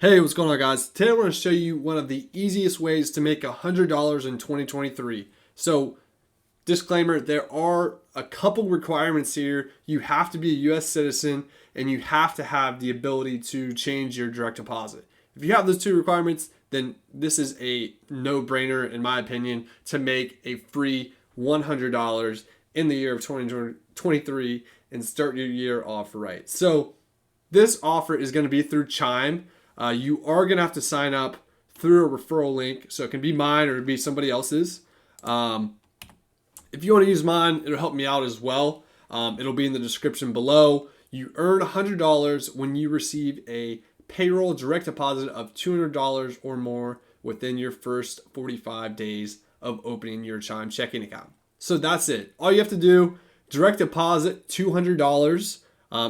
Hey, what's going on, guys? Today I want to show you one of the easiest ways to make $100 in 2023. So, disclaimer, there are a couple requirements here. You have to be a US citizen and you have to have the ability to change your direct deposit. If you have those two requirements, then this is a no-brainer, in my opinion, to make a free $100 in the year of 2023 and start your year off right. So, this offer is going to be through Chime. You are going to have to sign up through a referral link. So it can be mine or it can be somebody else's. If you want to use mine, it'll help me out as well. It'll be in the description below. You earn $100 when you receive a payroll direct deposit of $200 or more within your first 45 days of opening your Chime checking account. So that's it. All you have to do, direct deposit $200.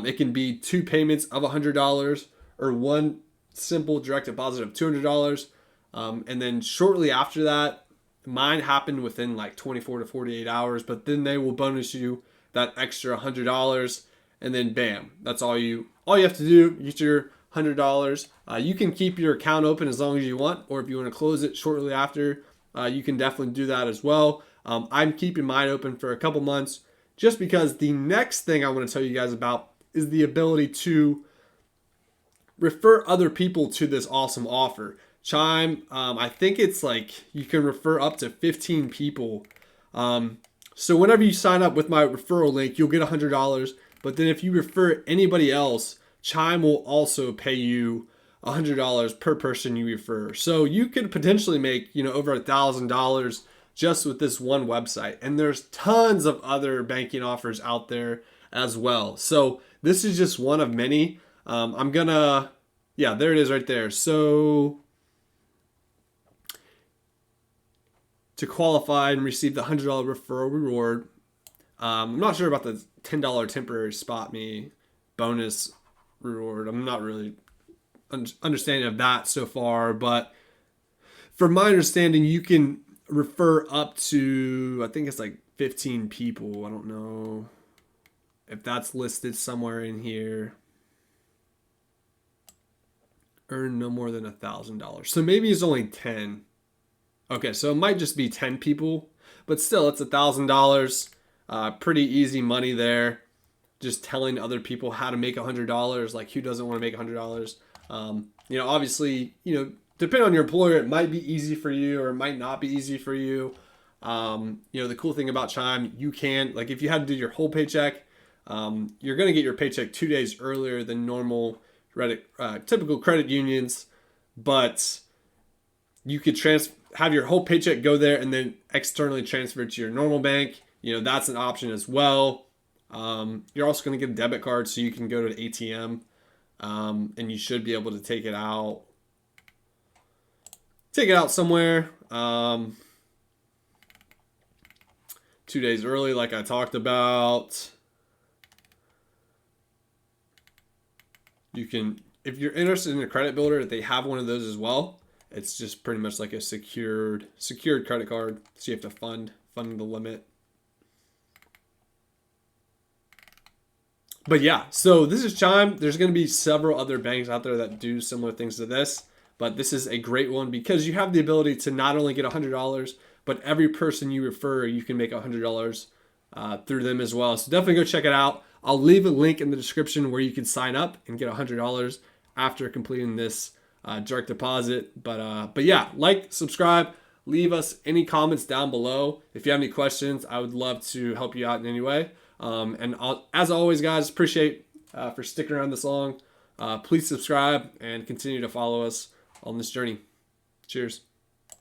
It can be two payments of $100 or one simple direct deposit of $200. And then shortly after that, mine happened within like 24 to 48 hours, but then they will bonus you that extra $100. And then bam, that's all you have to do. You get your $100. You can keep your account open as long as you want, or if you want to close it shortly after, you can definitely do that as well. I'm keeping mine open for a couple months just because the next thing I want to tell you guys about is the ability to refer other people to this awesome offer. Chime, I think it's like you can refer up to 15 people. So whenever you sign up with my referral link, you'll get $100. But then if you refer anybody else, Chime will also pay you $100 per person you refer. So you could potentially make, over $1,000 just with this one website. And there's tons of other banking offers out there as well. So this is just one of many. There it is right there. So to qualify and receive the $100 referral reward, I'm not sure about the $10 temporary spot me bonus reward. I'm not really understanding of that so far, but from my understanding, you can refer up to, I think it's like 15 people. I don't know if that's listed somewhere in here. Earn no more than $1,000. So maybe it's only 10. Okay, so it might just be 10 people, but still, it's $1,000. Pretty easy money there. Just telling other people how to make $100. Like, who doesn't want to make $100? Obviously, depending on your employer, it might be easy for you or it might not be easy for you. The cool thing about Chime, you can, like, if you had to do your whole paycheck, you're going to get your paycheck 2 days earlier than normal typical credit unions, but you could have your whole paycheck go there and then externally transfer it to your normal bank. That's an option as well. You're also going to get a debit card so you can go to the ATM, and you should be able to take it out somewhere 2 days early, like I talked about. You can, if you're interested in a credit builder, they have one of those as well. It's just pretty much like a secured credit card, so you have to fund the limit. But yeah, so this is Chime. There's going to be several other banks out there that do similar things to this, but this is a great one because you have the ability to not only get $100, but every person you refer, you can make $100 through them as well. So definitely go check it out. I'll leave a link in the description where you can sign up and get $100 after completing this direct deposit. But yeah, like, subscribe, leave us any comments down below. If you have any questions, I would love to help you out in any way. As always, guys, appreciate for sticking around this long. Please subscribe and continue to follow us on this journey. Cheers.